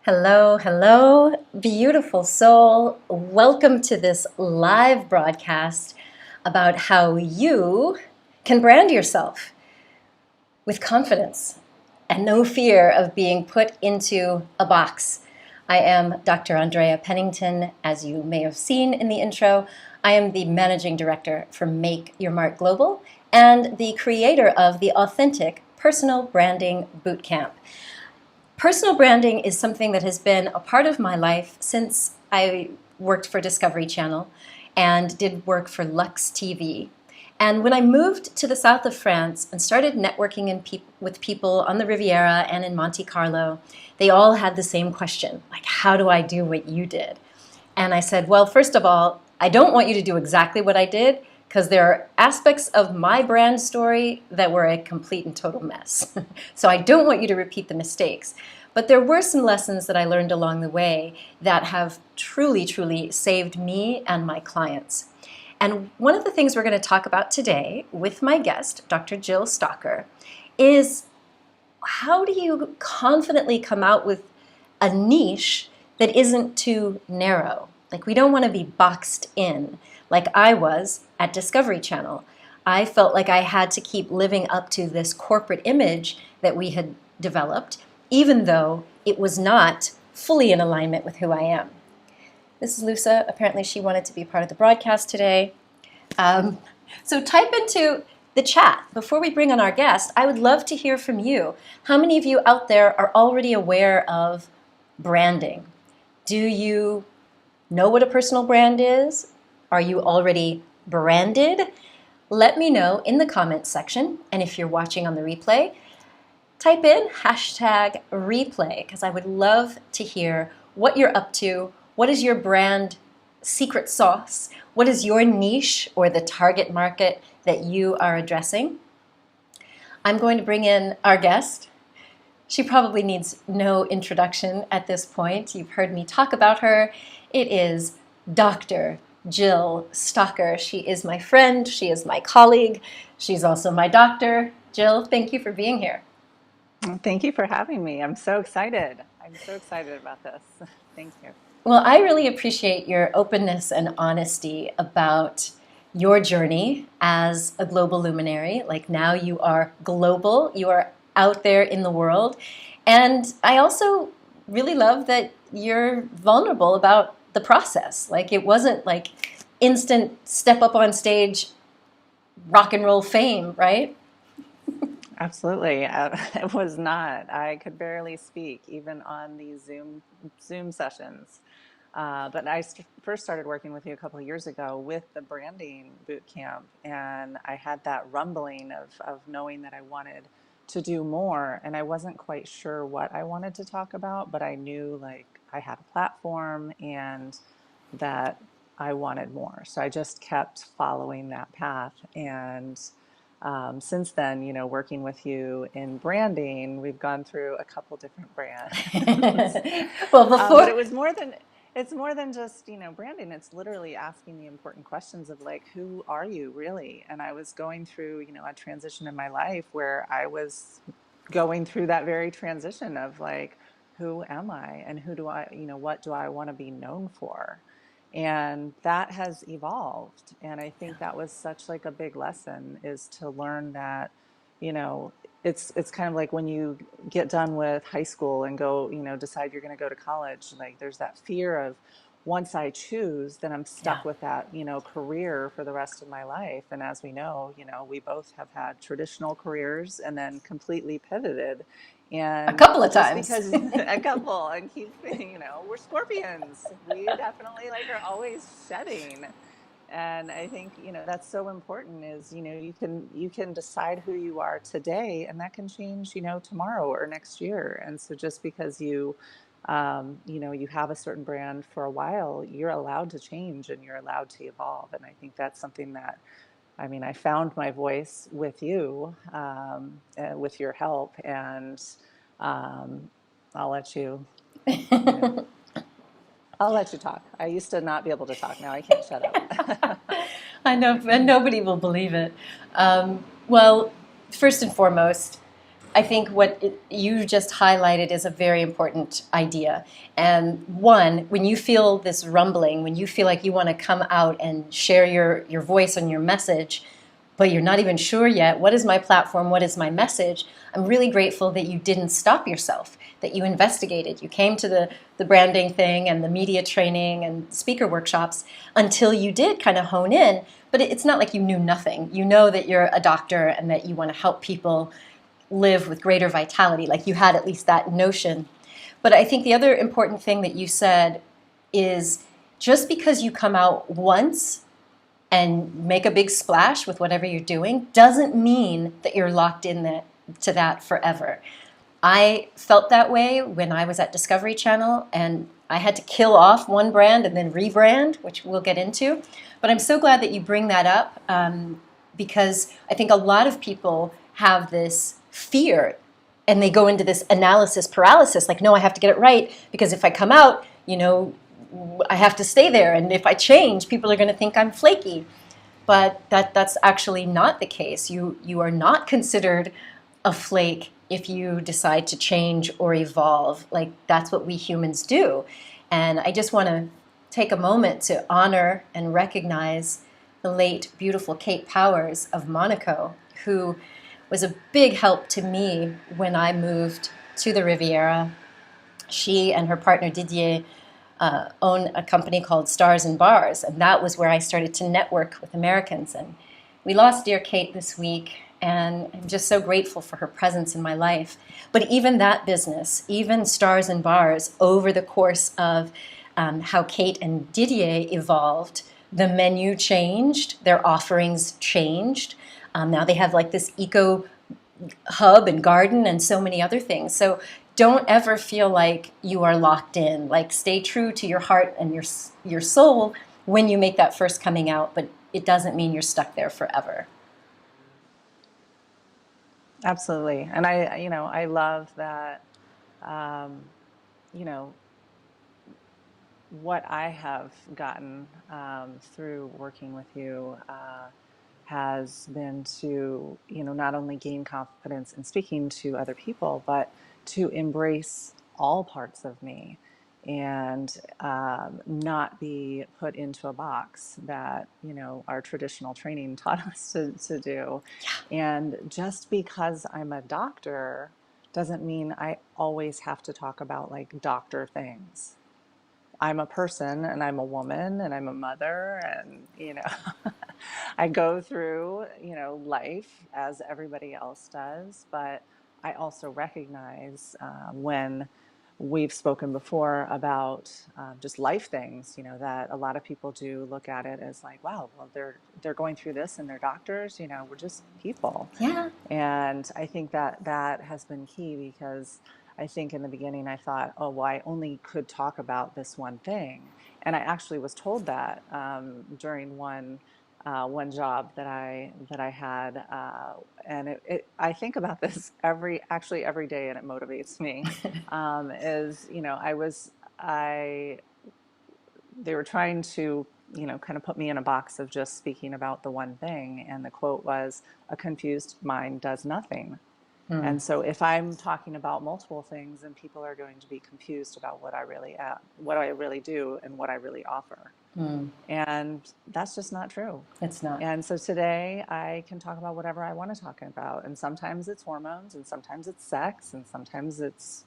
Hello, hello, beautiful soul. Welcome to this live broadcast about how you can brand yourself with confidence and no fear of being put into a box. I am Dr. Andrea Pennington, as you may have seen in the intro. I am the managing director for Make Your Mark Global and the creator of the Authentic Personal Branding Bootcamp. Personal branding is something that has been a part of my life since I worked for Discovery Channel and did work for Lux TV. And when I moved to the south of France and started networking with people on the Riviera and in Monte Carlo, they all had the same question, like, how do I do what you did? And I said, well, first of all, I don't want you to do exactly what I did, because there are aspects of my brand story that were a complete and total mess. So I don't want you to repeat the mistakes. But there were some lessons that I learned along the way that have truly, truly saved me and my clients. And one of the things we're going to talk about today with my guest, Dr. Jill Stalker, is how do you confidently come out with a niche that isn't too narrow? Like, we don't want to be boxed in like I was at Discovery Channel. I felt like I had to keep living up to this corporate image that we had developed, even though it was not fully in alignment with who I am. This is Lusa. Apparently she wanted to be part of the broadcast today. So type into the chat. Before we bring on our guest, I would love to hear from you. How many of you out there are already aware of branding? Do you know what a personal brand is? Are you already branded? Let me know in the comments section. And if you're watching on the replay, type in #replay, because I would love to hear what you're up to. What is your brand secret sauce? What is your niche or the target market that you are addressing? I'm going to bring in our guest. She probably needs no introduction at this point. You've heard me talk about her. It is Dr. Jill Stalker. She is my friend. She is my colleague. She's also my doctor. Jill, thank you for being here. Thank you for having me. I'm so excited. I'm so excited about this. Thank you. Well, I really appreciate your openness and honesty about your journey as a global luminary. Like, now you are global. You are out there in the world. And I also really love that you're vulnerable about the process. Like, it wasn't like instant step up on stage, rock and roll fame, right? Absolutely. It was not. I could barely speak, even on these Zoom sessions. But I first started working with you a couple of years ago with the branding boot camp, and I had that rumbling of knowing that I wanted to do more, and I wasn't quite sure what I wanted to talk about, but I knew like I had a platform and that I wanted more. So I just kept following that path. And since then, working with you in branding, we've gone through a couple different brands. Well, But it's more than just, branding. It's literally asking the important questions of like, who are you really? And I was going through, a transition in my life where I was going through that very transition of like, who am I and who do I, what do I want to be known for? And that has evolved. And I think that was such like a big lesson, is to learn that, you know, it's kind of like when you get done with high school and go, decide you're going to go to college, like there's that fear of, once I choose, then I'm yeah, stuck with that, career for the rest of my life. And as we know, we both have had traditional careers and then completely pivoted. a And couple of just times. because a couple and keep, we're Scorpions. We definitely like are always shedding. And I think, that's so important, is, you can decide who you are today, and that can change, tomorrow or next year. And so just because you have a certain brand for a while, you're allowed to change and you're allowed to evolve. And I think that's something that, I found my voice with you, with your help, and I'll let you, I'll let you talk. I used to not be able to talk. Now I can't shut up. I know, and nobody will believe it. Well, first and foremost, I think you just highlighted is a very important idea. And one, when you feel this rumbling, when you feel like you want to come out and share your voice and your message, but you're not even sure yet, what is my platform, what is my message? I'm really grateful that you didn't stop yourself, that you investigated. You came to the branding thing and the media training and speaker workshops until you did kind of hone in. But it's not like you knew nothing. You know that you're a doctor and that you want to help people live with greater vitality, like you had at least that notion. But I think the other important thing that you said is just because you come out once and make a big splash with whatever you're doing doesn't mean that you're locked in to that forever. I felt that way when I was at Discovery Channel, and I had to kill off one brand and then rebrand, which we'll get into. But I'm so glad that you bring that up, because I think a lot of people have this fear and they go into this analysis paralysis, like, no, I have to get it right, because if I come out, I have to stay there, and if I change, people are going to think I'm flaky. But that's actually not the case. You are not considered a flake if you decide to change or evolve. Like, that's what we humans do. And I just want to take a moment to honor and recognize the late, beautiful Kate Powers of Monaco, who was a big help to me when I moved to the Riviera. She and her partner Didier own a company called Stars and Bars, and that was where I started to network with Americans. And we lost dear Kate this week, and I'm just so grateful for her presence in my life. But even that business, even Stars and Bars, over the course of how Kate and Didier evolved, the menu changed, their offerings changed. Now they have like this eco hub and garden and so many other things. So don't ever feel like you are locked in. Like, stay true to your heart and your soul when you make that first coming out, but it doesn't mean you're stuck there forever. Absolutely. And I love that, you know, what I have gotten through working with you has been to, not only gain confidence in speaking to other people, but to embrace all parts of me and not be put into a box that, our traditional training taught us to do. And just because I'm a doctor doesn't mean I always have to talk about like doctor things. I'm a person and I'm a woman and I'm a mother, and I go through, life as everybody else does, but I also recognize when we've spoken before about just life things, that a lot of people do look at it as like, wow, well, they're going through this and they're doctors, we're just people. Yeah. And I think that has been key, because I think in the beginning I thought, oh, well, I only could talk about this one thing. And I actually was told that during one job that I had, and I think about this every day, and it motivates me. Is they were trying to kind of put me in a box of just speaking about the one thing, and the quote was, "A confused mind does nothing." And so if I'm talking about multiple things, then people are going to be confused about what I really do and what I really offer. And that's just not true. It's not. And so today I can talk about whatever I want to talk about. And sometimes it's hormones, and sometimes it's sex, and sometimes it's,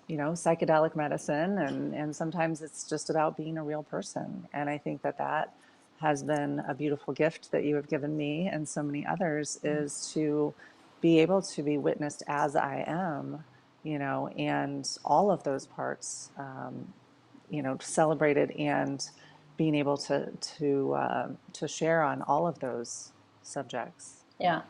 psychedelic medicine, and sometimes it's just about being a real person. And I think that has been a beautiful gift that you have given me and so many others, is to be able to be witnessed as I am, and all of those parts, celebrated, and being able to share on all of those subjects. Yeah.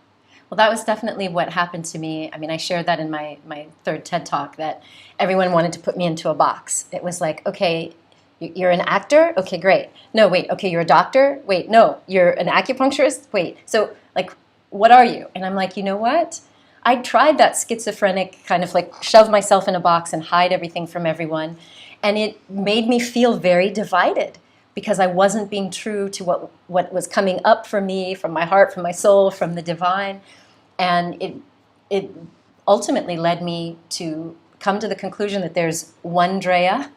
Well, that was definitely what happened to me. I mean, I shared that in my third TED Talk, that everyone wanted to put me into a box. It was like, okay, you're an actor? Okay, great. No, wait, okay, you're a doctor? Wait, no, you're an acupuncturist? Wait, so, like, what are you? And I'm like, you know what? I tried that schizophrenic kind of like shove myself in a box and hide everything from everyone. And it made me feel very divided, because I wasn't being true to what was coming up for me, from my heart, from my soul, from the divine. And it ultimately led me to come to the conclusion that there's one Drea.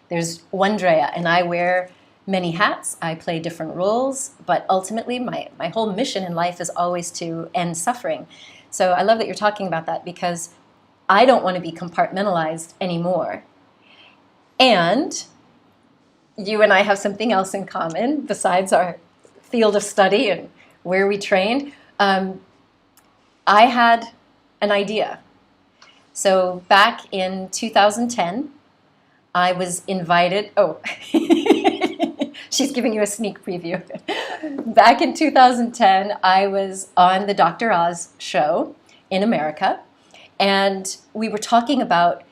There's one Drea, and I wear many hats. I play different roles, but ultimately my whole mission in life is always to end suffering. So I love that you're talking about that, because I don't want to be compartmentalized anymore. And you and I have something else in common besides our field of study and where we trained. I had an idea. So back in 2010, I was invited. Oh, she's giving you a sneak preview. Back in 2010, I was on the Dr. Oz show in America, and we were talking about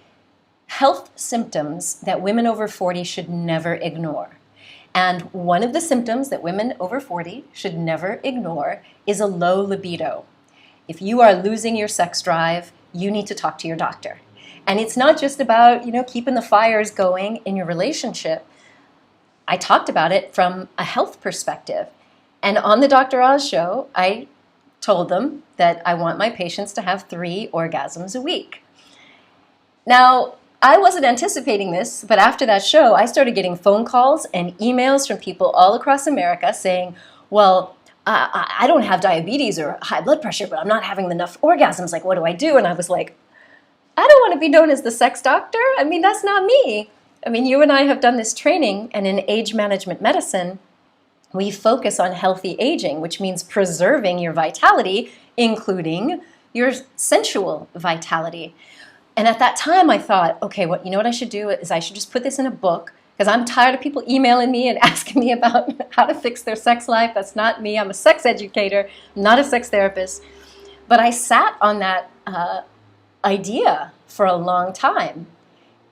health symptoms that women over 40 should never ignore. And one of the symptoms that women over 40 should never ignore is a low libido. If you are losing your sex drive, you need to talk to your doctor. And it's not just about, keeping the fires going in your relationship. I talked about it from a health perspective. And on the Dr. Oz show, I told them that I want my patients to have 3 orgasms a week. Now, I wasn't anticipating this, but after that show, I started getting phone calls and emails from people all across America saying, well, I don't have diabetes or high blood pressure, but I'm not having enough orgasms. Like, what do I do? And I was like, I don't want to be known as the sex doctor. I mean, that's not me. I mean, you and I have done this training, and in age management medicine, we focus on healthy aging, which means preserving your vitality, including your sensual vitality. And at that time, I thought, okay, what I should do is I should just put this in a book, because I'm tired of people emailing me and asking me about how to fix their sex life. That's not me. I'm a sex educator, not a sex therapist. But I sat on that idea for a long time.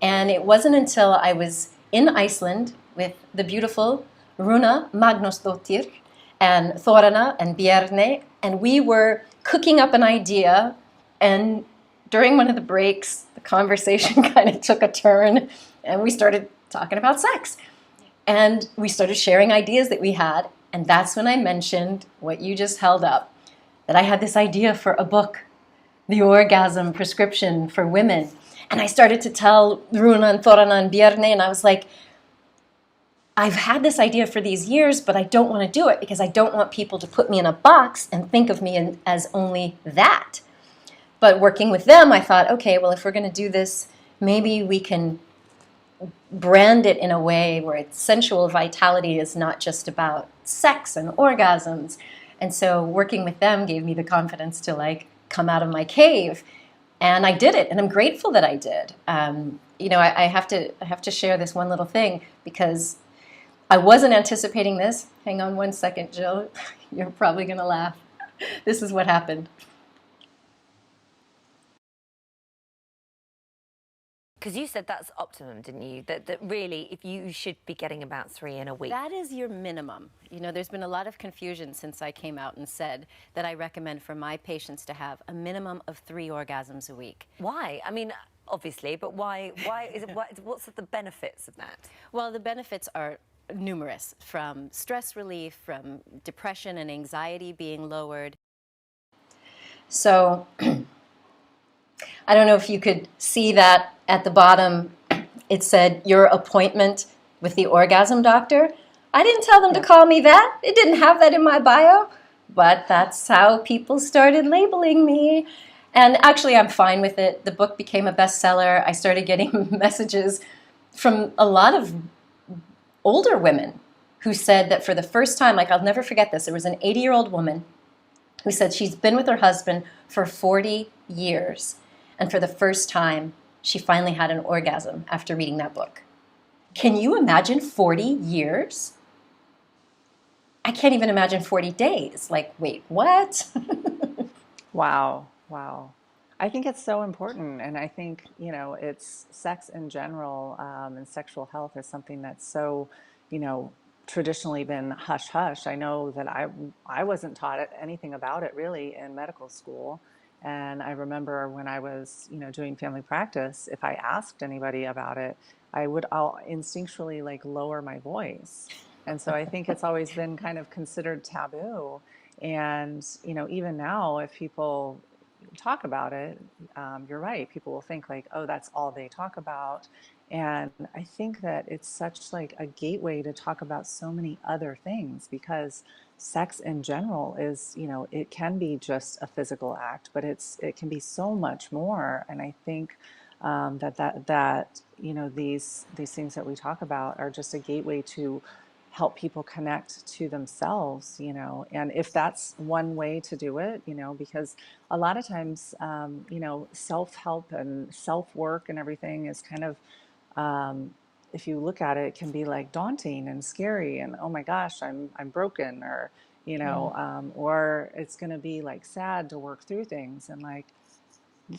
And it wasn't until I was in Iceland with the beautiful Runa Magnusdóttir and Þórana and Bjarne, and we were cooking up an idea, and during one of the breaks, the conversation kind of took a turn, and we started talking about sex. And we started sharing ideas that we had, and that's when I mentioned what you just held up, that I had this idea for a book, The Orgasm Prescription for Women. And I started to tell Runa and Þórana and Bjarne, and I was like, I've had this idea for these years, but I don't want to do it because I don't want people to put me in a box and think of me as only that. But working with them, I thought, okay, well, if we're going to do this, maybe we can brand it in a way where its sensual vitality is not just about sex and orgasms. And so working with them gave me the confidence to come out of my cave. And I did it, and I'm grateful that I did. I have to share this one little thing, because I wasn't anticipating this. Hang on one second, Jill. You're probably going to laugh. This is what happened. Because you said that's optimum, didn't you? That really, if you should be getting about 3 in a week. That is your minimum. There's been a lot of confusion since I came out and said that I recommend for my patients to have a minimum of 3 orgasms a week. Why? I mean, obviously, but why is it? What's the benefits of that? Well, the benefits are numerous, from stress relief, from depression and anxiety being lowered. So I don't know if you could see that at the bottom. It said, your appointment with the orgasm doctor. I didn't tell them to call me that. It didn't have that in my bio, but that's how people started labeling me. And actually, I'm fine with it. The book became a bestseller. I started getting messages from a lot of older women who said that for the first time, I'll never forget this, there was an 80-year-old woman who said she's been with her husband for 40 years. And for the first time, she finally had an orgasm after reading that book. Can you imagine 40 years? I can't even imagine 40 days. Wait, what? Wow. I think it's so important. And I think, it's sex in general, and sexual health is something that's so, traditionally been hush-hush. I know that I wasn't taught anything about it really in medical school. And I remember when I was, doing family practice, if I asked anybody about it, I'll instinctually lower my voice. And so I think it's always been kind of considered taboo. And, even now, if people talk about it, you're right. People will think like, oh, that's all they talk about. And I think that it's such like a gateway to talk about so many other things, because sex in general is, it can be just a physical act, but it can be so much more. And I think that these things that we talk about are just a gateway to help people connect to themselves, and if that's one way to do it, because a lot of times, self-help and self-work and everything is kind of, if you look at it, it can be like daunting and scary and, oh my gosh, I'm broken, or, Yeah. or it's going to be like sad to work through things. And like,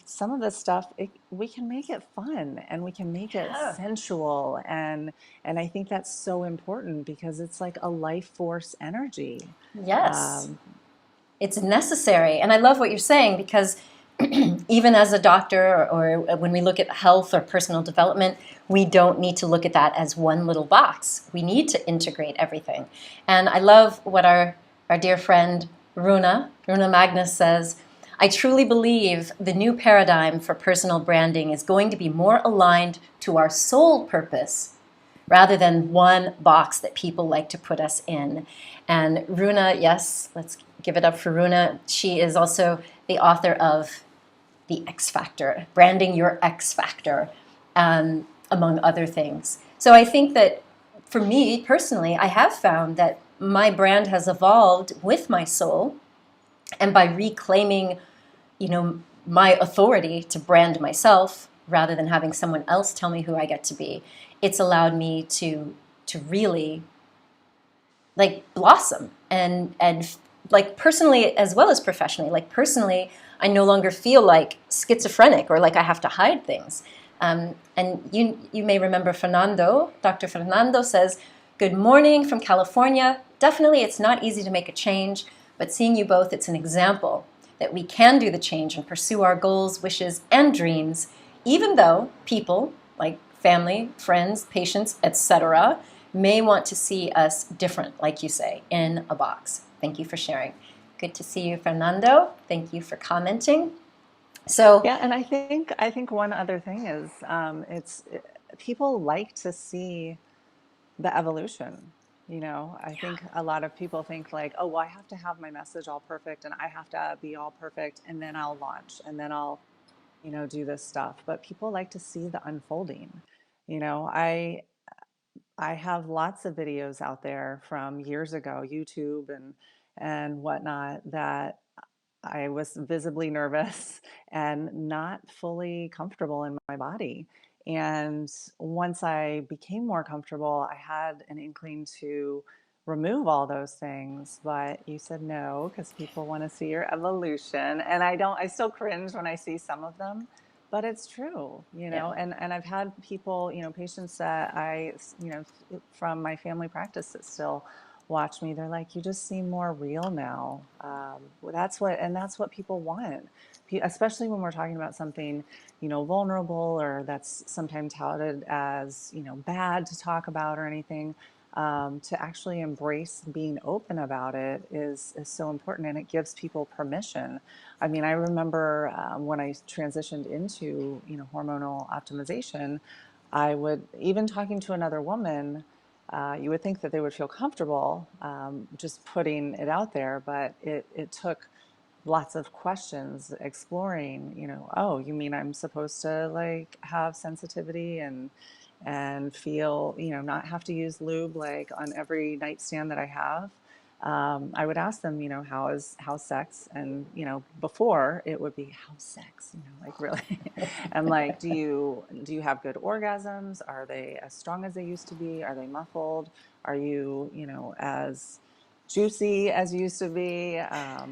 some of this stuff, we can make it fun and we can make it Yeah. sensual, and I think that's so important because it's like a life force energy. Yes. um, It's necessary. And I love what you're saying, because even as a doctor, or when we look at health or personal development, we don't need to look at that as one little box. We need to integrate everything. And I love what our dear friend Runa Magnus says. I truly believe the new paradigm for personal branding is going to be more aligned to our soul purpose rather than one box that people like to put us in. And Runa, yes, let's give it up for Runa. She is also the author of The X Factor, Branding Your X Factor, among other things. So I think that for me personally, I have found that my brand has evolved with my soul, and by reclaiming, my authority to brand myself rather than having someone else tell me who I get to be, it's allowed me to really like blossom, and like personally as well as professionally. Like personally, I no longer feel like schizophrenic or like I have to hide things. And you may remember Fernando. Dr. Fernando says, "Good morning from California. Definitely, it's not easy to make a change, but seeing you both, it's an example that we can do the change and pursue our goals, wishes, and dreams, even though people like family, friends, patients, etc., may want to see us different, like you say, in a box." Thank you for sharing. Good to see you, Fernando. Thank you for commenting. So, yeah, and I think one other thing is, people like to see the evolution. I think a lot of people think like, oh, well, I have to have my message all perfect and I have to be all perfect and then I'll launch and then I'll, do this stuff. But people like to see the unfolding. You know, I I have lots of videos out there from years ago, YouTube and whatnot, that I was visibly nervous and not fully comfortable in my body. And once I became more comfortable, I had an inkling to remove all those things. But you said no, because people want to see your evolution. And I still cringe when I see some of them, but it's true, yeah. and I've had people, patients that from my family practice that still watch me. They're like, you just seem more real now. Well, that's what people want, especially when we're talking about something, vulnerable, or that's sometimes touted as, bad to talk about or anything. To actually embrace being open about it is so important, and it gives people permission. I mean, I remember when I transitioned into, hormonal optimization, I would, even talking to another woman, you would think that they would feel comfortable just putting it out there, but it took lots of questions exploring, oh, you mean I'm supposed to like have sensitivity and feel, not have to use lube like on every nightstand that I have. I would ask them, how's sex? And, before it would be how's sex, like really. And like, do you have good orgasms? Are they as strong as they used to be? Are they muffled? Are you, as juicy as you used to be?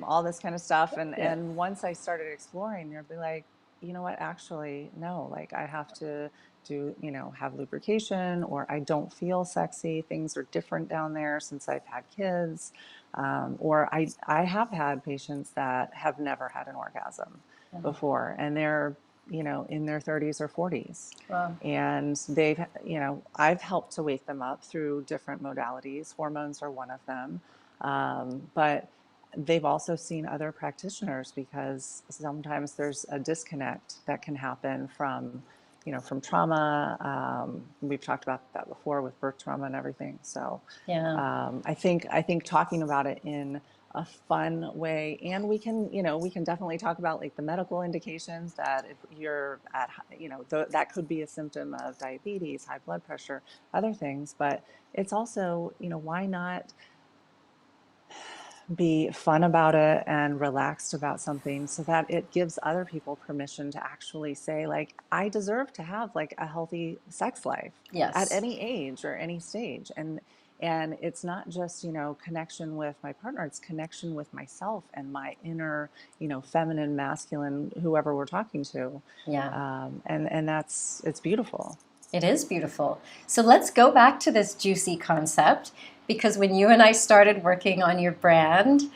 All this kind of stuff. And Yeah. and once I started exploring, they'd be like, you know what, actually, no, like I have to do, have lubrication, or I don't feel sexy. Things are different down there since I've had kids. Or I have had patients that have never had an orgasm before, and they're, in their 30s or 40s. Wow. And they've, I've helped to wake them up through different modalities. Hormones are one of them. But they've also seen other practitioners, because sometimes there's a disconnect that can happen from, from trauma. We've talked about that before with birth trauma and everything. So Yeah. I think talking about it in a fun way, and we can definitely talk about like the medical indications that if you're at, that could be a symptom of diabetes, high blood pressure, other things. But it's also, why not be fun about it and relaxed about something, so that it gives other people permission to actually say, like, I deserve to have like a healthy sex life at Yes. any age or any stage. And it's not just, connection with my partner, it's connection with myself and my inner, feminine, masculine, whoever we're talking to. Yeah. And it's beautiful. It is beautiful. So let's go back to this juicy concept, because when you and I started working on your brand,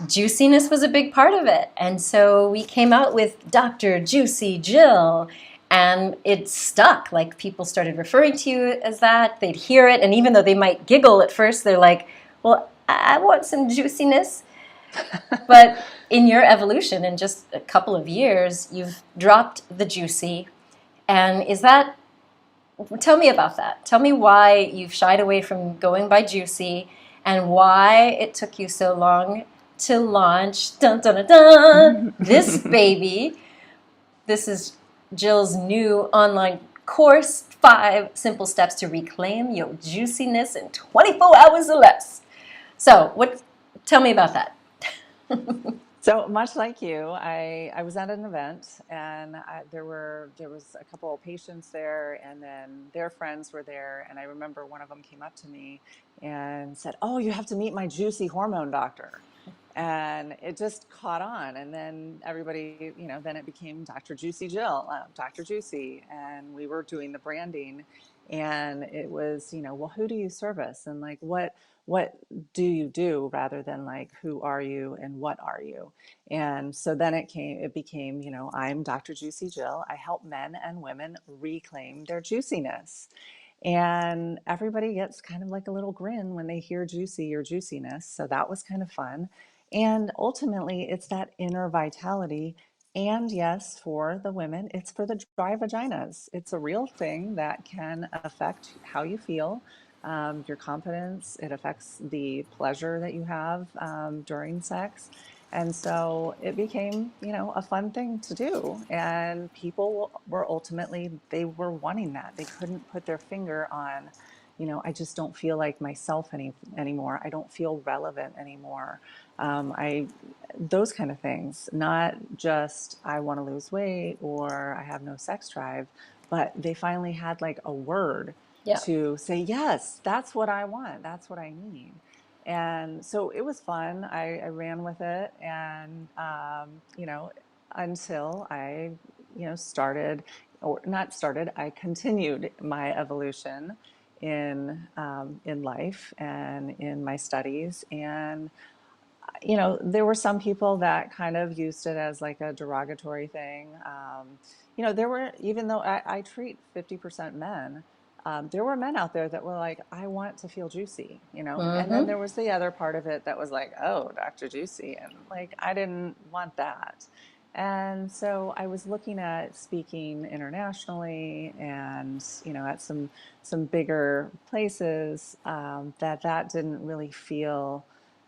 juiciness was a big part of it. And so we came out with Dr. Juicy Jill, and it stuck. Like, people started referring to you as that. They'd hear it, and even though they might giggle at first, they're like, well, I want some juiciness. But in your evolution, in just a couple of years, you've dropped the juicy. And tell me about that. Tell me why you've shied away from going by juicy, and why it took you so long to launch dun, dun, dun, dun, this baby. This is Jill's new online course, 5 Simple Steps to Reclaim Your Juiciness in 24 Hours or Less. So, tell me about that. So much like you, I was at an event, and there was a couple of patients there, and then their friends were there, and I remember one of them came up to me and said, "Oh, you have to meet my juicy hormone doctor." And it just caught on, and then everybody, then it became Dr. Juicy Jill, Dr. Juicy, and we were doing the branding, and it was, well, who do you service, and like what do you do, rather than like who are you and what are you. And so then it became, I'm Dr. Juicy Jill. I help men and women reclaim their juiciness. And everybody gets kind of like a little grin when they hear juicy or juiciness. So that was kind of fun. And ultimately, it's that inner vitality. And yes, for the women, it's for the dry vaginas. It's a real thing that can affect how you feel, your confidence. It affects the pleasure that you have during sex. And so it became, a fun thing to do. And people were ultimately, they were wanting that. They couldn't put their finger on, I just don't feel like myself anymore. I don't feel relevant anymore. Those kind of things, not just I want to lose weight or I have no sex drive, but they finally had like a word Yeah. to say, yes, that's what I want. That's what I need. And so it was fun. I ran with it, and until I, started, or not started, I continued my evolution in life and in my studies. And there were some people that kind of used it as like a derogatory thing. There were, even though I treat 50% men, there were men out there that were like, I want to feel juicy, and then Mm-hmm. there was the other part of it that was like, oh, Dr. Juicy. And like, I didn't want that. And so I was looking at speaking internationally, and, at some bigger places, that didn't really feel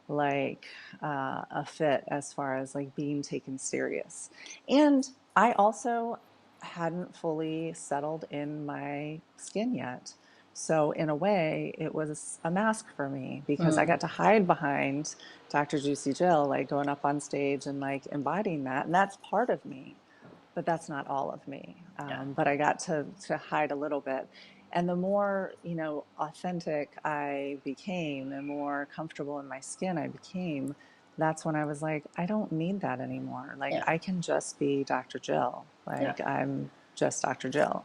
like a fit as far as like being taken serious. And I also hadn't fully settled in my skin yet. So in a way, it was a mask for me, because I got to hide behind Dr. Juicy Jill, like going up on stage and like embodying that. And that's part of me, but that's not all of me. Yeah. But I got to hide a little bit. And the more, authentic I became, the more comfortable in my skin I became, that's when I was like, I don't need that anymore. Like, Yeah. I can just be Dr. Jill. Yeah. Like, I'm just Dr. Jill.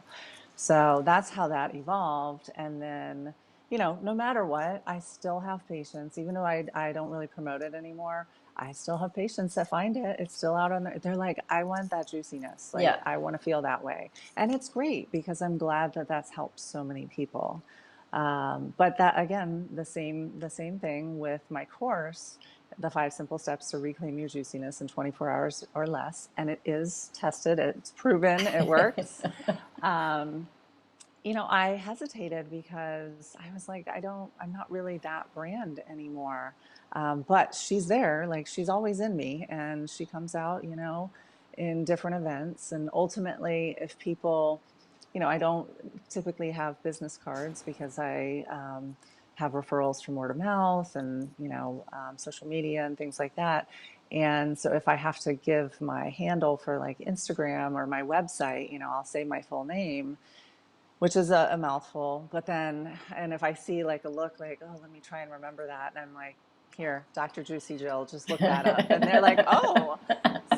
So that's how that evolved. And then, no matter what, I still have patients, even though I don't really promote it anymore. I still have patients that find it. It's still out on they're like, I want that juiciness. Like, Yeah. I want to feel that way. And it's great, because I'm glad that that's helped so many people. But that, again, the same thing with my course the 5 simple steps to reclaim your juiciness in 24 hours or less. And it is tested. It's proven it works. You know, I hesitated because I was like, I'm not really that brand anymore. But she's there, like she's always in me, and she comes out, you know, in different events. And ultimately, if people, you know, I don't typically have business cards because I have referrals from word of mouth and, you know, social media and things like that. And so if I have to give my handle for like Instagram or my website, you know, I'll say my full name, which is a mouthful. But then, and if I see like a look like, oh, let me try and remember that. And I'm like, here, Dr. Juicy Jill, just look that up. And they're like, oh.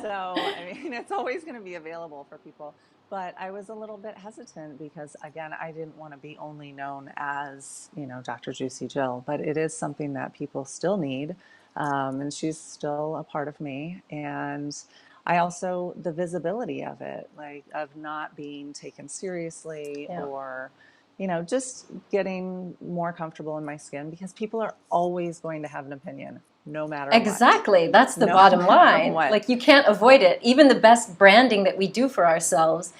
So, I mean, it's always going to be available for people. But I was a little bit hesitant because, again, I didn't want to be only known as, you know, Dr. Juicy Jill. But it is something that people still need. And she's still a part of me. And I also, the visibility of it, like of not being taken seriously Yeah. or, you know, just getting more comfortable in my skin, because people are always going to have an opinion no matter what. Exactly. That's the No bottom matter line. what. Like, you can't avoid it. Even the best branding that we do for ourselves,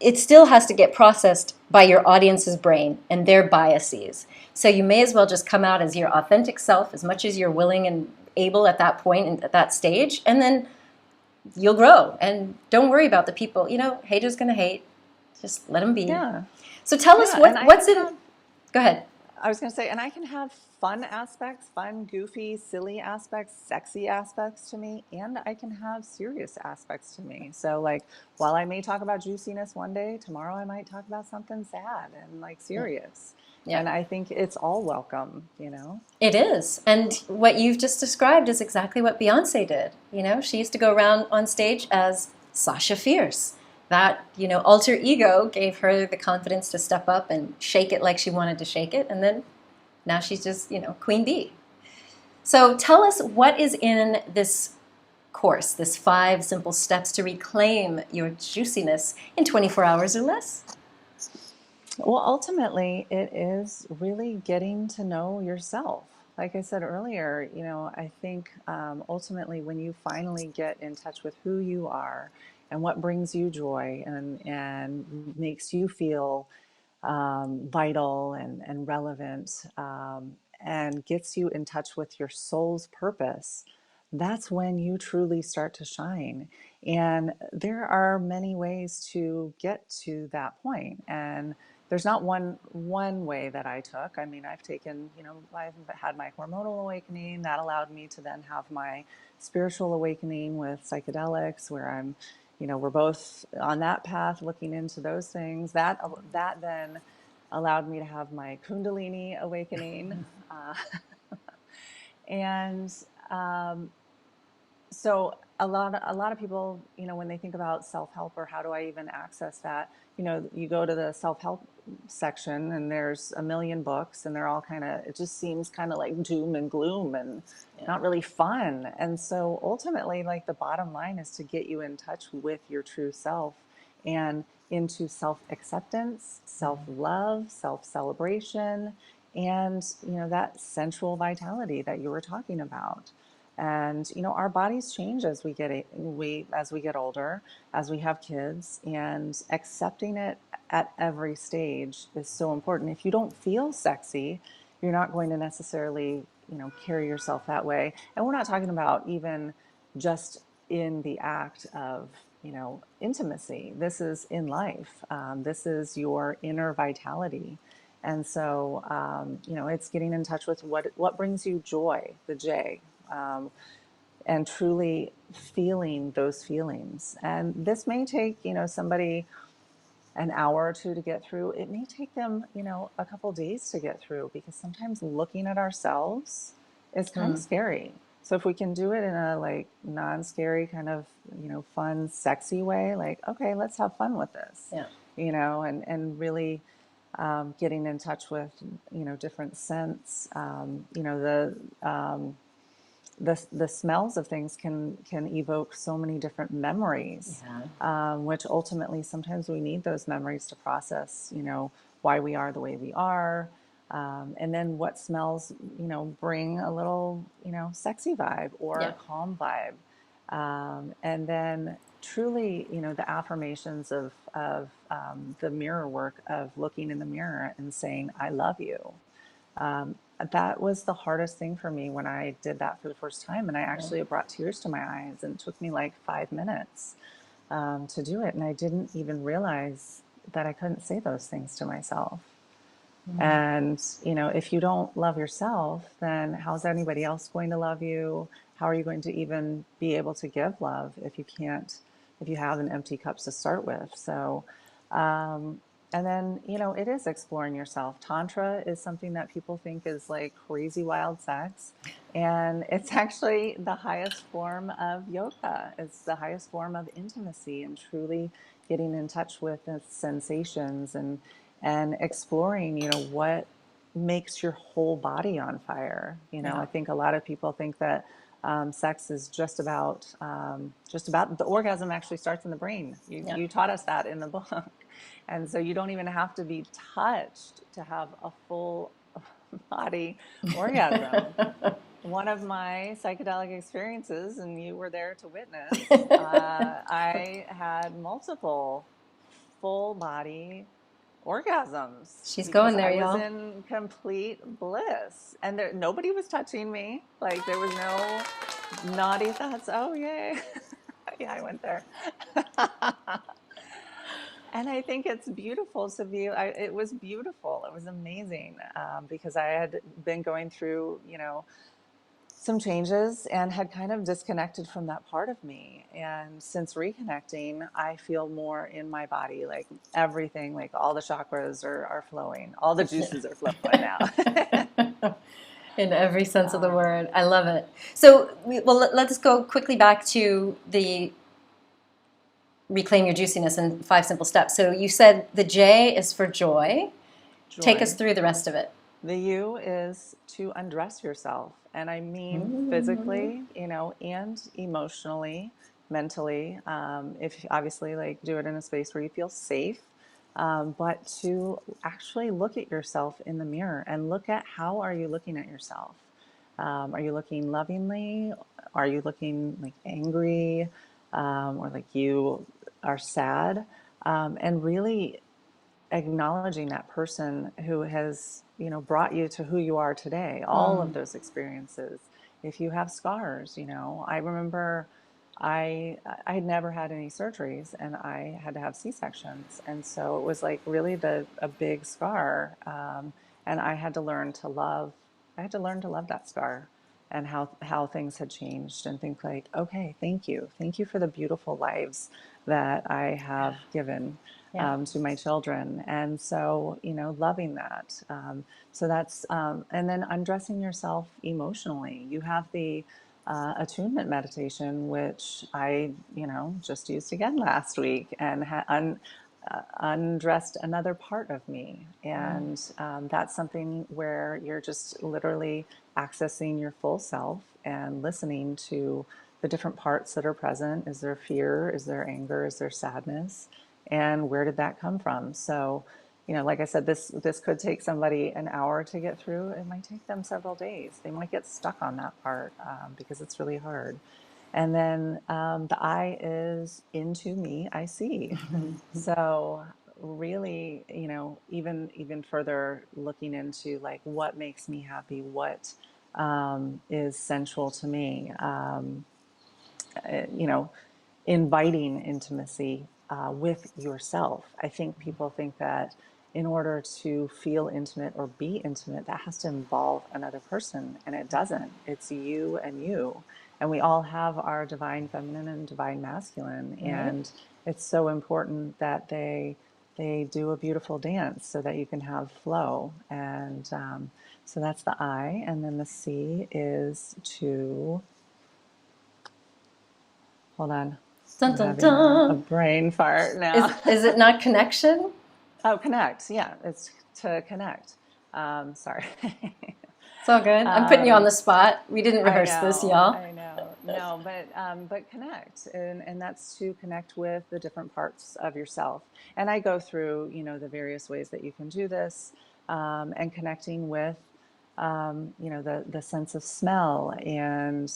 it still has to get processed by your audience's brain and their biases. So you may as well just come out as your authentic self as much as you're willing and able at that point and at that stage, and then you'll grow. And don't worry about the people. You know, haters gonna hate. Just let them be. Yeah. So tell us Yeah. And what's in. Go ahead. I was going to say, and I can have fun aspects, fun, goofy, silly aspects, sexy aspects to me, and I can have serious aspects to me. So, like, while I may talk about juiciness one day, tomorrow I might talk about something sad and like serious. Yeah. And I think it's all welcome, you know? It is. And what you've just described is exactly what Beyonce did. You know, she used to go around on stage as Sasha Fierce. That, you know, alter ego gave her the confidence to step up and shake it like she wanted to shake it. And then now she's just, you know, Queen Bee. So tell us what is in this course, this 5 simple steps to reclaim your juiciness in 24 hours or less. Well, ultimately, it is really getting to know yourself. Like I said earlier, you know, I think ultimately when you finally get in touch with who you are and what brings you joy and makes you feel vital and relevant, and gets you in touch with your soul's purpose, that's when you truly start to shine. And there are many ways to get to that point. And there's not one way that I took. I mean, I've taken, you know, I've had my hormonal awakening that allowed me to then have my spiritual awakening with psychedelics, where I'm, you know, we're both on that path looking into those things. That then allowed me to have my Kundalini awakening, and so a lot of people, you know, when they think about self-help or how do I even access that, you know, you go to the self-help section and there's a million books and they're all kind of, it just seems kind of like doom and gloom and not really fun. And so ultimately, like, the bottom line is to get you in touch with your true self and into self-acceptance, self-love, self-celebration, and, you know, that sensual vitality that you were talking about. And, you know, our bodies change as we get older, as we have kids, and accepting it at every stage is so important. If you don't feel sexy, you're not going to necessarily, you know, carry yourself that way. And we're not talking about even just in the act of, you know, intimacy. This is in life. This is your inner vitality. And so, you know, it's getting in touch with what brings you joy, the J, um, and truly feeling those feelings. And this may take, you know, somebody an hour or two to get through. It may take them, you know, a couple days to get through, because sometimes looking at ourselves is kind of scary. So if we can do it in a like non-scary kind of, you know, fun, sexy way, like, okay, let's have fun with this, Yeah. you know, and really getting in touch with, you know, different scents, you know, the smells of things can evoke so many different memories, which ultimately sometimes we need those memories to process, you know, why we are the way we are, And then what smells, bring a little, sexy vibe or Yeah. a calm vibe. And then truly, the affirmations of the mirror work of looking in the mirror and saying, I love you. Um, that was the hardest thing for me when I did that for the first time. And it brought tears to my eyes, and it took me like 5 minutes to do it. And I didn't even realize that I couldn't say those things to myself. And, if you don't love yourself, then how's anybody else going to love you? How are you going to even be able to give love if if you have an empty cup to start with? So, and then, it is exploring yourself. Tantra is something that people think is like crazy wild sex. And it's actually the highest form of yoga. It's the highest form of intimacy and truly getting in touch with the sensations and exploring, what makes your whole body on fire. Yeah. I think a lot of people think that sex is just about the orgasm actually starts in the brain. Yeah. You taught us that in the book. And so you don't even have to be touched to have a full body orgasm. One of my psychedelic experiences, and you were there to witness, I had multiple full body orgasms She's because going there, I was y'all. in complete bliss, and nobody was touching me. Like there was no naughty thoughts. Oh yay. Yeah, I went there. And I think it's beautiful to view. It was beautiful. It was amazing because I had been going through, some changes and had kind of disconnected from that part of me. And since reconnecting, I feel more in my body, like everything, like all the chakras are flowing, all the juices are flowing now. In every sense of the word. I love it. So, let's go quickly back to the reclaim your juiciness in 5 simple steps. So you said the J is for joy. Take us Joy. through the rest of it. The U is to undress yourself. And I mean physically, and emotionally, mentally. If obviously like do it in a space where you feel safe, but to actually look at yourself in the mirror and look at how are you looking at yourself? Are you looking lovingly? Are you looking like angry? Or like you are sad? And really acknowledging that person who has brought you to who you are today, all of those experiences. If you have scars, I remember I had never had any surgeries, and I had to have C-sections, and so it was like really a big scar, and I had to learn to love that scar and how things had changed, and think like, okay, thank you for the beautiful lives that I have given Yeah. to my children. And so, loving that. So that's, and then undressing yourself emotionally. You have the attunement meditation, which I, just used again last week, and undressed another part of me. And that's something where you're just literally accessing your full self and listening to the different parts that are present. Is there fear? Is there anger? Is there sadness? And where did that come from? So, like I said, this could take somebody an hour to get through. It might take them several days. They might get stuck on that part because it's really hard. And then the I is into me, I see. So really, even further looking into like what makes me happy, what is central to me. You know, inviting intimacy with yourself. I think people think that in order to feel intimate or be intimate, that has to involve another person, and it doesn't. It's you and you. And we all have our divine feminine and divine masculine. Right. And it's so important that they do a beautiful dance so that you can have flow. And so that's the I. And then the C is to, hold on. Dun, I'm dun, having a dun. brain fart now. Is it not connection? Oh, connect. Yeah, it's to connect. Sorry. It's all good. I'm putting you on the spot. We didn't rehearse this, y'all. I know. No, but connect, and that's to connect with the different parts of yourself. And I go through, the various ways that you can do this. and connecting with, the sense of smell and,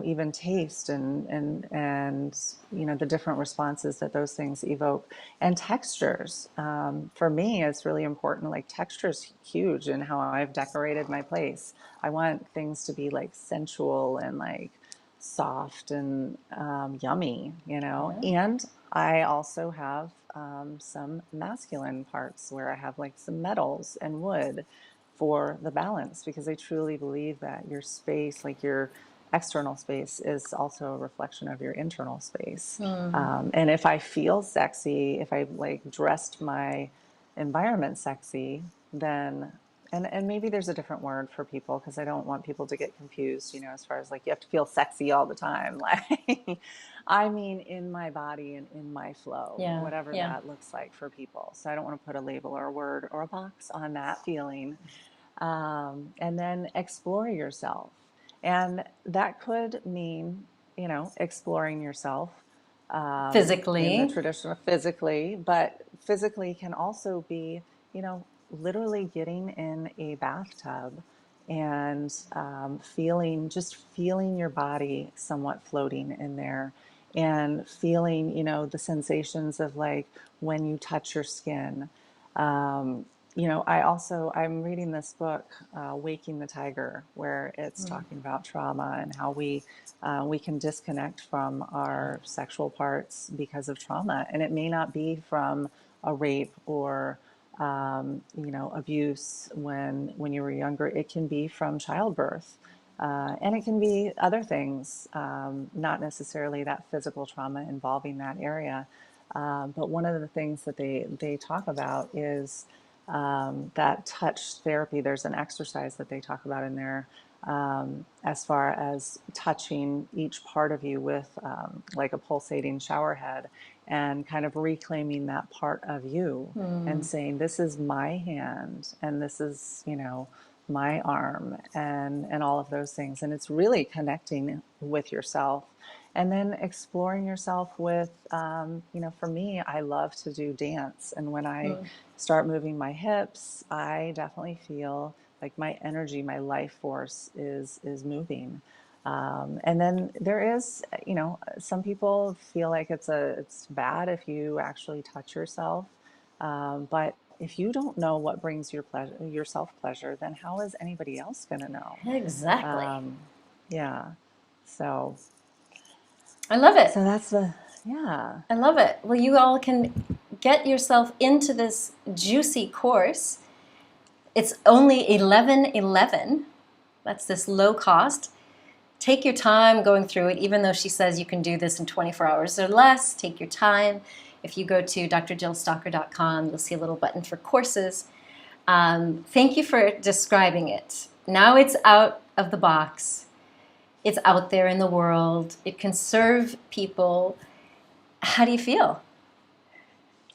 even taste and the different responses that those things evoke, and textures. For me, it's really important. Like, texture's huge in how I've decorated my place. I want things to be like sensual and like soft and yummy, And I also have some masculine parts where I have like some metals and wood for the balance, because I truly believe that your space, like your external space, is also a reflection of your internal space. And if I feel sexy, if I like dressed my environment sexy, then and maybe there's a different word for people, because I don't want people to get confused, as far as like you have to feel sexy all the time. Like, I mean, in my body and in my flow, Yeah, whatever yeah. that looks like for people. So I don't want to put a label or a word or a box on that feeling. And then explore yourself. And that could mean, exploring yourself in the Physically. traditional physically, but physically can also be, literally getting in a bathtub and feeling your body somewhat floating in there, and feeling, the sensations of like when you touch your skin. Um, I'm reading this book, Waking the Tiger, where it's talking about trauma and how we can disconnect from our sexual parts because of trauma, and it may not be from a rape or abuse when you were younger. It can be from childbirth, and it can be other things, not necessarily that physical trauma involving that area. But one of the things that they talk about is that touch therapy. There's an exercise that they talk about in there, as far as touching each part of you with like a pulsating shower head, and kind of reclaiming that part of you and saying, this is my hand and this is, my arm, and all of those things. And it's really connecting with yourself. And then exploring yourself with, for me, I love to do dance. And when I start moving my hips, I definitely feel like my energy, my life force is moving. And then there is, some people feel like it's bad if you actually touch yourself. But if you don't know what brings yourself pleasure, then how is anybody else going to know? Exactly. Yeah. So I love it. yeah. I love it. Well, you all can get yourself into this juicy course. It's only $11.11. That's this low cost. Take your time going through it, even though she says you can do this in 24 hours or less. Take your time. If you go to drjillstalker.com, you'll see a little button for courses. Thank you for describing it. Now it's out of the box. It's out there in the world. It can serve people. How do you feel?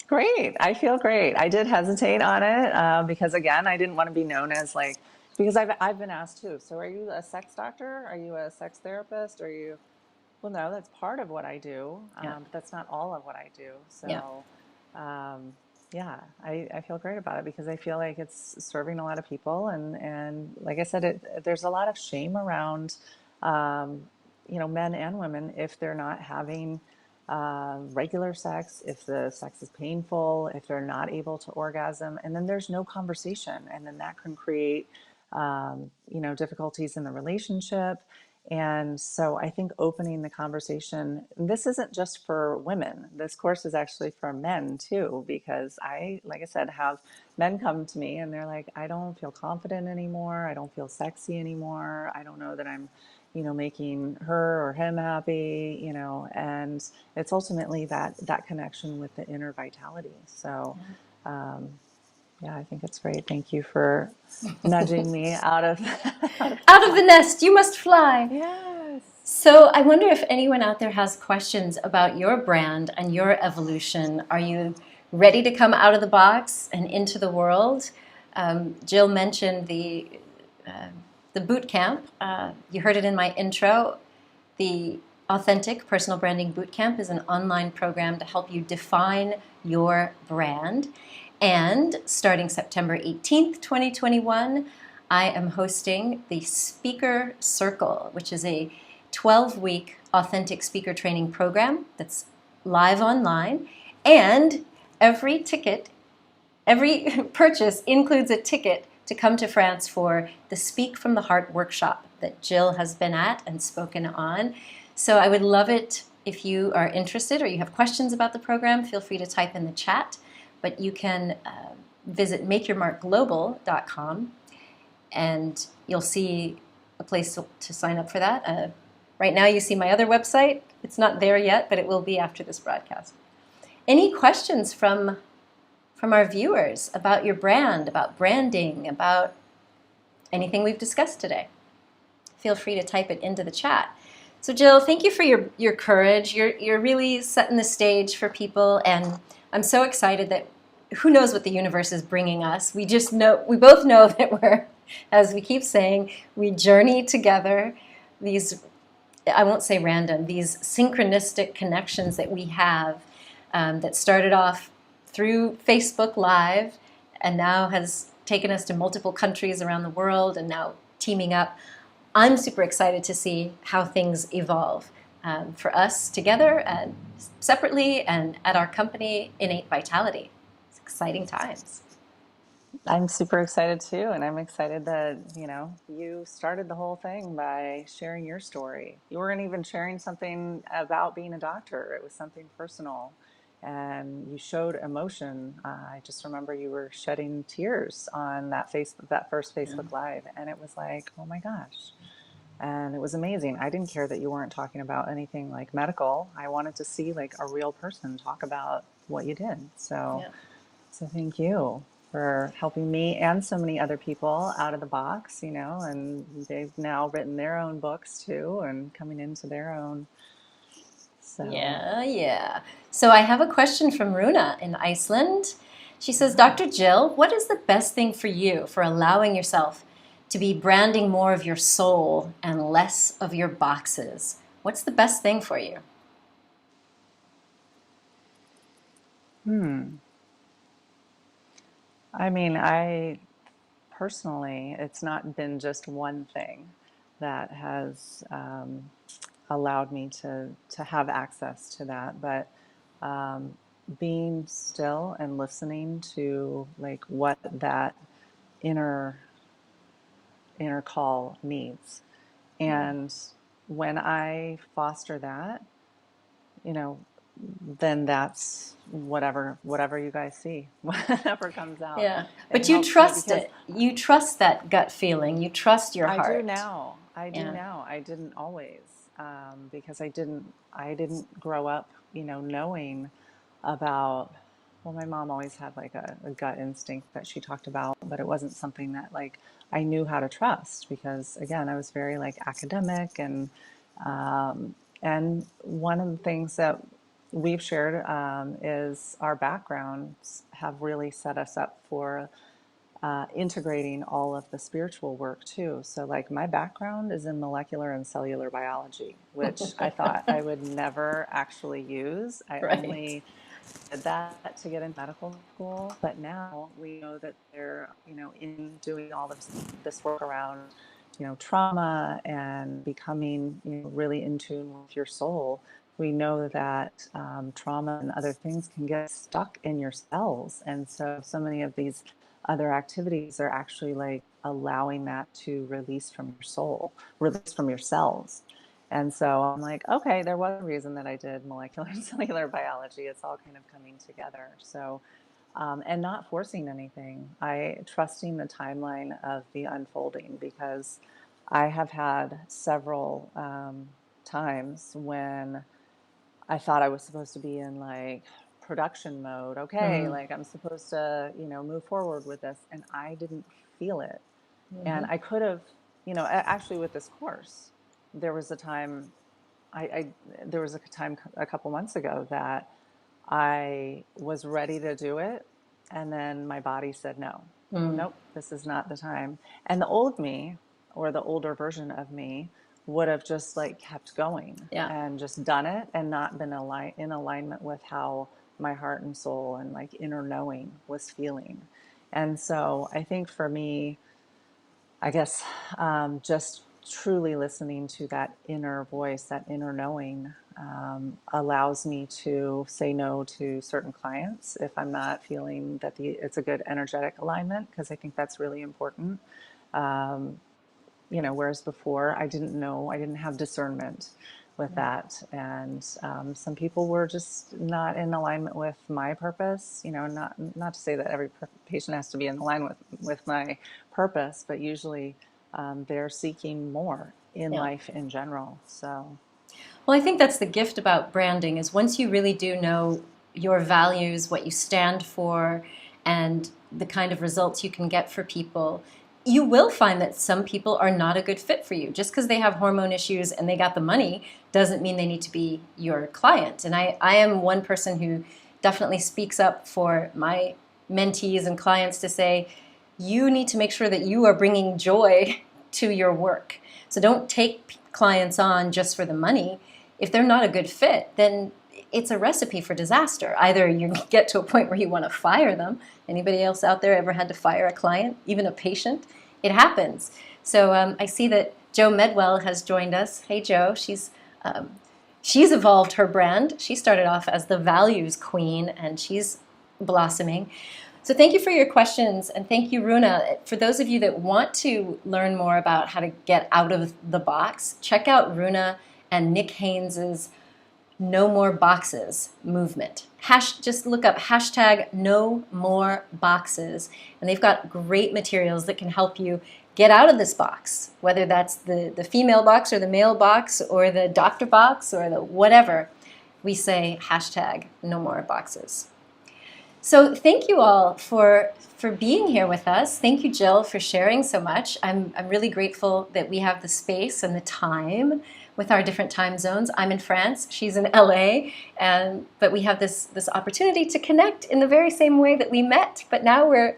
Great. I feel great. I did hesitate on it because, again, I didn't want to be known as like, because I've been asked too. So, are you a sex doctor? Are you a sex therapist? Are you? Well, no, that's part of what I do, Yeah. but that's not all of what I do. Yeah. So, yeah, I feel great about it because I feel like it's serving a lot of people, and like I said, there's a lot of shame around, men and women, if they're not having regular sex, if the sex is painful, if they're not able to orgasm, and then there's no conversation, and then that can create, difficulties in the relationship. And so I think opening the conversation, this isn't just for women. This course is actually for men too, because like I said, have men come to me and they're like, I don't feel confident anymore. I don't feel sexy anymore. I don't know that I'm, making her or him happy, and it's ultimately that connection with the inner vitality. So, yeah, I think it's great. Thank you for nudging me out of Out of the nest, you must fly. Yes. So I wonder if anyone out there has questions about your brand and your evolution. Are you ready to come out of the box and into the world? Jill mentioned the boot camp. You heard it in my intro. The Authentic Personal Branding Bootcamp is an online program to help you define your brand. And starting September 18th, 2021, I am hosting the Speaker Circle, which is a 12-week authentic speaker training program that's live online. And every purchase includes a ticket to come to France for the Speak from the Heart workshop that Jill has been at and spoken on. So I would love it if you are interested or you have questions about the program. Feel free to type in the chat, but you can visit makeyourmarkglobal.com and you'll see a place to sign up for that. Right now you see my other website. It's not there yet, but it will be after this broadcast. Any questions from our viewers about your brand, about branding, about anything we've discussed today? Feel free to type it into the chat. So Jill, thank you for your courage. You're really setting the stage for people, and I'm so excited that who knows what the universe is bringing us. We both know that we're, as we keep saying, we journey together. These, I won't say random, these synchronistic connections that we have that started off through Facebook Live and now has taken us to multiple countries around the world and now teaming up. I'm super excited to see how things evolve for us together and separately and at our company, Innate Vitality. It's exciting times. I'm super excited too, and I'm excited that, you started the whole thing by sharing your story. You weren't even sharing something about being a doctor. It was something personal, and you showed emotion. I just remember you were shedding tears on that first Facebook Live, and it was like, oh my gosh. And it was amazing. I didn't care that you weren't talking about anything like medical. I wanted to see like a real person talk about what you did. So thank you for helping me and so many other people out of the box, and they've now written their own books too and coming into their own. So. Yeah. So I have a question from Runa in Iceland. She says, Dr. Jill, what is the best thing for you for allowing yourself to be branding more of your soul and less of your boxes? What's the best thing for you? I mean, personally, it's not been just one thing that has allowed me to have access to that, but being still and listening to like what that inner call needs. And when I foster that, then that's whatever you guys see, whatever comes out. Yeah, but you trust it. You trust that gut feeling. You trust your heart. I do now. I didn't always, because I didn't grow up, knowing about. Well, my mom always had like a gut instinct that she talked about, but it wasn't something that like I knew how to trust because again, I was very like academic and one of the things that we've shared is our backgrounds have really set us up for integrating all of the spiritual work too. So like my background is in molecular and cellular biology, which I thought I would never actually use. I only did that to get in medical school, but now we know that they're, in doing all this work around, trauma and becoming, really in tune with your soul. We know that trauma and other things can get stuck in your cells. And so many of these other activities are actually like allowing that to release from your soul, release from your cells. And so I'm like, okay, there was a reason that I did molecular and cellular biology. It's all kind of coming together. So, and not forcing anything. Trusting the timeline of the unfolding because I have had several times when I thought I was supposed to be in like production mode. Okay, like I'm supposed to, move forward with this, and I didn't feel it. And I could have, actually with this course, there was a time, there was a time a couple months ago that I was ready to do it, and then my body said no. Nope, this is not the time. And the old me, or the older version of me, would have just like kept going and just done it and not been in alignment with how my heart and soul and like inner knowing was feeling. And so I think for me, I guess just truly listening to that inner voice, that inner knowing, allows me to say no to certain clients if I'm not feeling that it's a good energetic alignment, because I think that's really important. Whereas before I didn't know, I didn't have discernment with that. And some people were just not in alignment with my purpose, not to say that every patient has to be in alignment with my purpose, but usually they're seeking more in Yeah. life in general. So, Well, I think that's the gift about branding, is once you really do know your values, what you stand for, and the kind of results you can get for people, you will find that some people are not a good fit for you. Just because they have hormone issues and they got the money doesn't mean they need to be your client. And I am one person who definitely speaks up for my mentees and clients to say, you need to make sure that you are bringing joy to your work. So don't take clients on just for the money. If they're not a good fit, then it's a recipe for disaster. Either you get to a point where you want to fire them. Anybody else out there ever had to fire a client, even a patient? It happens. So I see that Jo Medwell has joined us. Hey, Jo. She's evolved her brand. She started off as the values queen, and she's blossoming. So thank you for your questions, and thank you, Runa. For those of you that want to learn more about how to get out of the box, check out Runa and Nick Haynes's No More Boxes movement. Just look up hashtag No More Boxes, and they've got great materials that can help you get out of this box, whether that's the female box or the male box or the doctor box or the whatever. We say hashtag No More Boxes. So thank you all for being here with us. Thank you, Jill, for sharing so much. I'm really grateful that we have the space and the time with our different time zones. I'm in France, she's in LA, but we have this opportunity to connect in the very same way that we met, but now we're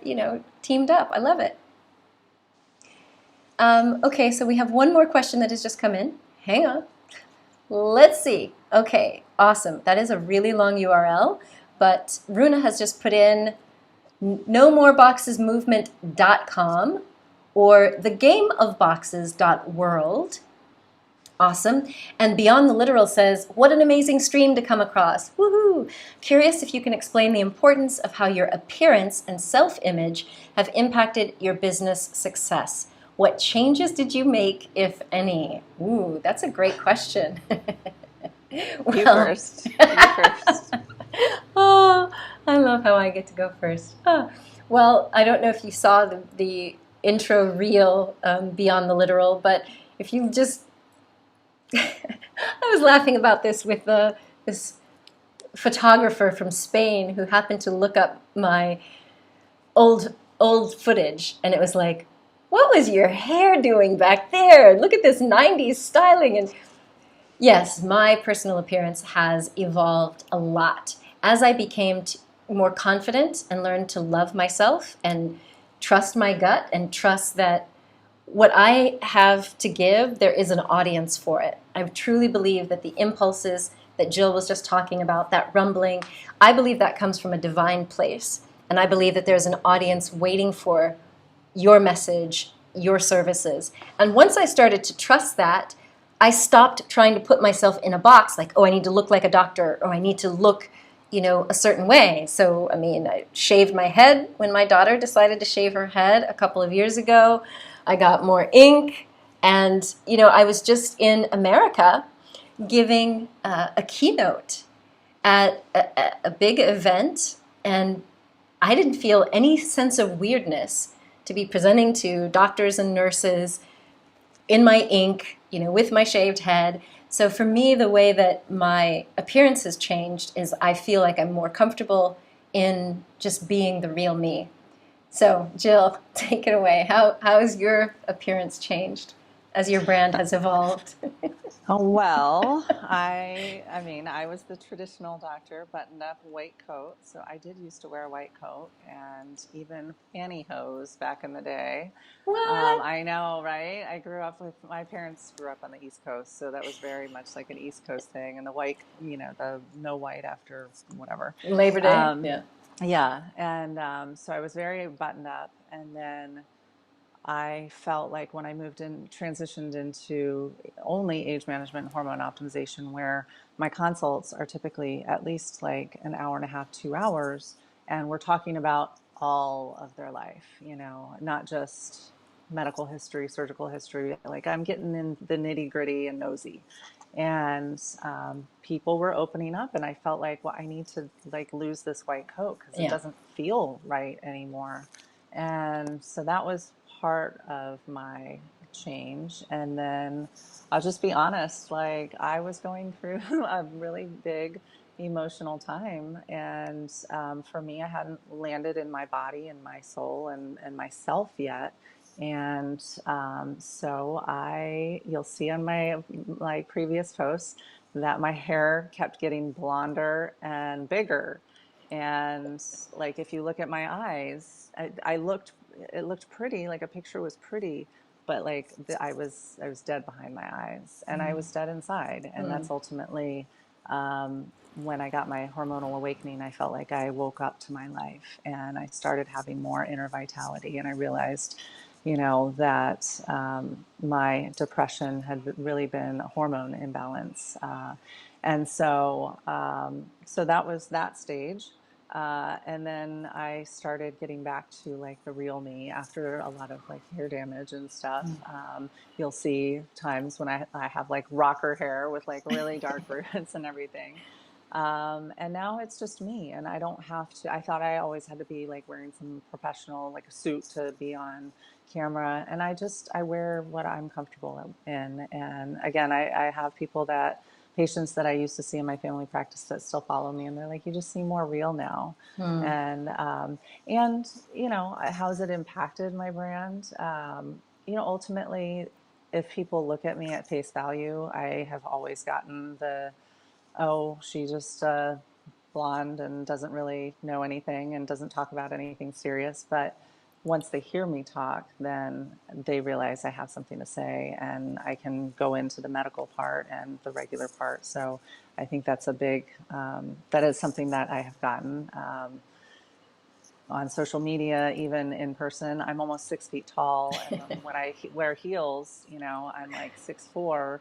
teamed up. I love it. Okay, so we have one more question that has just come in. Hang on. Let's see. Okay, awesome. That is a really long URL. But Runa has just put in nomoreboxesmovement.com or thegameofboxes.world. Awesome. And Beyond the Literal says, what an amazing stream to come across. Woohoo! Curious if you can explain the importance of how your appearance and self-image have impacted your business success. What changes did you make, if any? Ooh, that's a great question. You first. Oh, I love how I get to go first. Oh. Well, I don't know if you saw the intro reel, Beyond the Literal, but if you just... I was laughing about this with this photographer from Spain who happened to look up my old footage, and it was like, what was your hair doing back there? Look at this 90s styling. And yes, my personal appearance has evolved a lot. As I became more confident and learned to love myself and trust my gut and trust that what I have to give, there is an audience for it. I truly believe that the impulses that Jill was just talking about, that rumbling, I believe that comes from a divine place. And I believe that there's an audience waiting for your message, your services. And once I started to trust that, I stopped trying to put myself in a box like, oh, I need to look like a doctor, or I need to look, a certain way. So, I shaved my head when my daughter decided to shave her head a couple of years ago. I got more ink, and, I was just in America giving a keynote at a big event, and I didn't feel any sense of weirdness to be presenting to doctors and nurses in my ink, with my shaved head. So for me, the way that my appearance has changed is I feel like I'm more comfortable in just being the real me. So Jill, take it away. How has your appearance changed? as your brand has evolved? Oh, well, I mean, I was the traditional doctor, buttoned up white coat. So I did used to wear a white coat and even pantyhose back in the day. What? I know, right? My parents grew up on the East Coast, so that was very much like an East Coast thing. And the white, the no white after whatever. Labor Day? Um, Yeah. yeah, and so I was very buttoned up, and then I felt like when I transitioned into only age management and hormone optimization, where my consults are typically at least like an hour and a half, 2 hours, and we're talking about all of their life, not just medical history, surgical history. Like I'm getting in the nitty gritty and nosy. And people were opening up, and I felt like, well, I need to like lose this white coat because it Yeah. doesn't feel right anymore. And so that was part of my change. And then I'll just be honest, like I was going through a really big emotional time. And for me, I hadn't landed in my body and my soul and myself yet. And you'll see on my like previous posts that my hair kept getting blonder and bigger. And like if you look at my eyes, it looked pretty, like a picture was pretty, but like I was dead behind my eyes, and I was dead inside. And that's ultimately when I got my hormonal awakening. I felt like I woke up to my life, and I started having more inner vitality, and I realized that my depression had really been a hormone imbalance. And so that was that stage. And then I started getting back to like the real me after a lot of like hair damage and stuff. You'll see times when I have like rocker hair with like really dark roots and everything. And now it's just me, and I don't have to. I thought I always had to be like wearing some professional, like a suit to be on camera. And I wear what I'm comfortable in. And again, I have patients that I used to see in my family practice that still follow me, and they're like, you just seem more real now. And how's it impacted my brand? Ultimately, if people look at me at face value, I have always gotten oh, she just blonde and doesn't really know anything and doesn't talk about anything serious. But once they hear me talk, then they realize I have something to say, and I can go into the medical part and the regular part. So I think that is something that I have gotten on social media, even in person. I'm almost 6 feet tall, and when I wear heels, I'm like 6'4",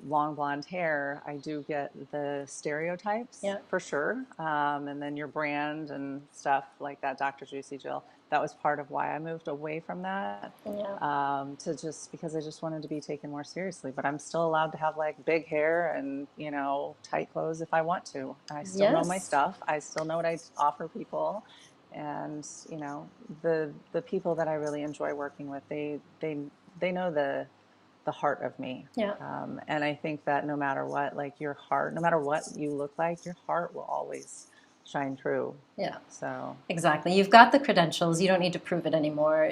long blonde hair. I do get the stereotypes Yeah. for sure, and then your brand and stuff like that, Dr. Juicy Jill. That was part of why I moved away from that, Yeah. to just because I just wanted to be taken more seriously. But I'm still allowed to have like big hair and tight clothes if I want to. I still know my Yes. stuff. I still know what I offer people. And the people that I really enjoy working with, they know the heart of me. Yeah. And I think that no matter what, like your heart, no matter what you look like, your heart will always shine through. Yeah. So Exactly. You've got the credentials. You don't need to prove it anymore.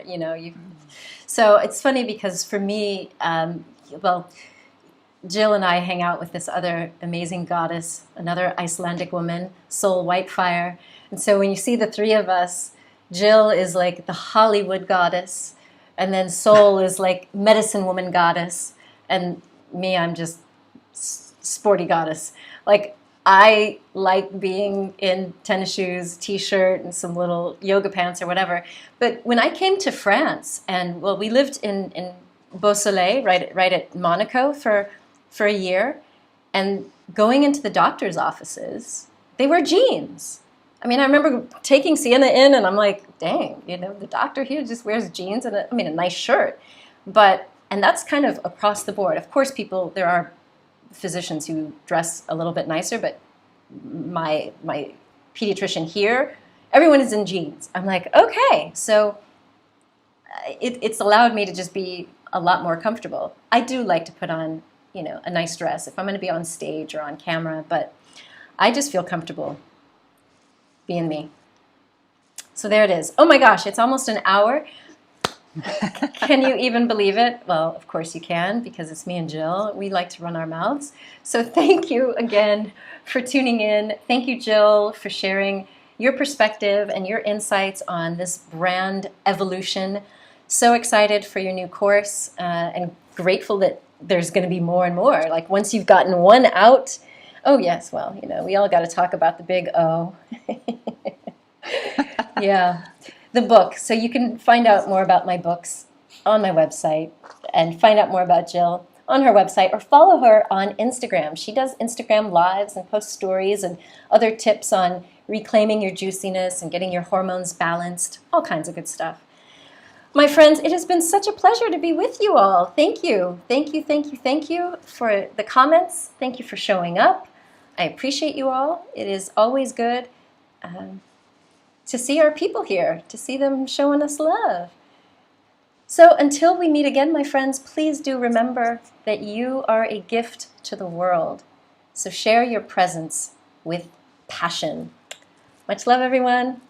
So it's funny because for me, well, Jill and I hang out with this other amazing goddess, another Icelandic woman, Soul Whitefire. And so when you see the three of us, Jill is like the Hollywood goddess, and then Soul is like medicine woman goddess, and me, I'm just sporty goddess. Like I like being in tennis shoes, t-shirt, and some little yoga pants or whatever. But when I came to France, and well, we lived in Beausoleil, right at Monaco for a year, and going into the doctor's offices, they wear jeans. I mean, I remember taking Sienna in, and I'm like, dang, the doctor here just wears jeans and a nice shirt. And that's kind of across the board. Of course, there are physicians who dress a little bit nicer, but my pediatrician here, everyone is in jeans. I'm like, okay, so it's allowed me to just be a lot more comfortable. I do like to put on, a nice dress if I'm going to be on stage or on camera, but I just feel comfortable being me. So there it is. Oh my gosh, it's almost an hour. Can you even believe it? Well, of course you can, because it's me and Jill. We like to run our mouths. So thank you again for tuning in. Thank you, Jill, for sharing your perspective and your insights on this brand evolution. So excited for your new course, and grateful that there's going to be more and more. Like once you've gotten one out, oh yes, well, we all got to talk about the big O. Yeah, the book. So you can find out more about my books on my website and find out more about Jill on her website, or follow her on Instagram. She does Instagram lives and posts stories and other tips on reclaiming your juiciness and getting your hormones balanced, all kinds of good stuff. My friends, it has been such a pleasure to be with you all. Thank you. Thank you, thank you, thank you for the comments. Thank you for showing up. I appreciate you all. It is always good to see our people here, to see them showing us love. So until we meet again, my friends, please do remember that you are a gift to the world. So share your presence with passion. Much love, everyone.